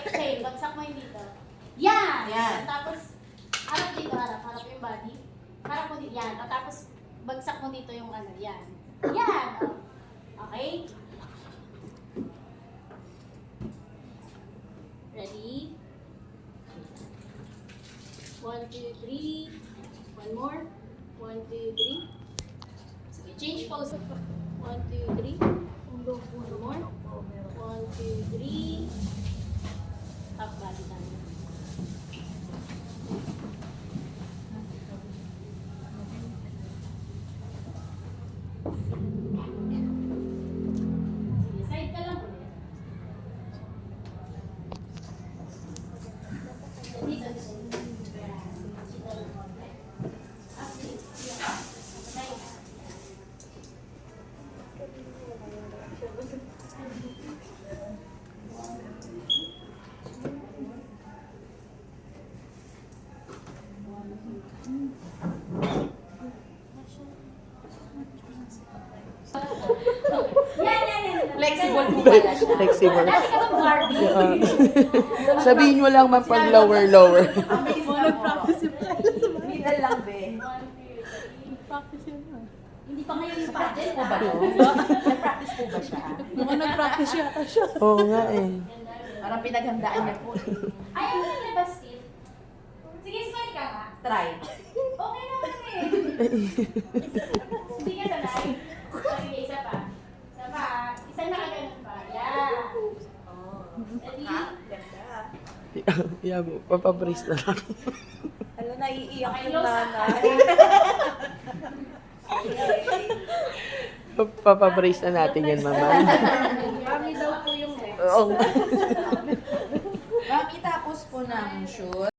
exhale. Bagsak mo yung dito. Yan! Yan. Tapos, harap dito, harap. Harap yung body. Harap mo dito, yan. Tapos, bagsak mo dito yung ano, yan. Yan! Okay? Ready? 1, 2, 3. One more. 1, 2, 3. Sige, change pose. 1, 2, 3. One more. 1, 2, 3. Top body tayo. Sige, side ka lang ulit. Dito, dito. Flexible po pala siya. Flexible. Dati ka bang Barbie? Sabihin mo lang man pag lower. Ang bilis lang po. Middle lang, be. Hindi pa ngayon yung pageant, Po ba to? Nag-practice po ba siya? Mukhang nag-practice yata siya. Oo nga eh. Parang pinaghandaan niya po. Ayaw mo na ba, Steve? Sige, smile ka nga. Try. Okay naman eh. Hindi ka sanay. Sige, isa pa. Isa pa. Isa na ganun pa. Yan. Ready? Yeah, papabrace na lang. Ano, naiiyak Okay, yung close nanay. Papabrace na natin yan, mama. Kami daw po yung Oo. Mami, tapos po ng shoot.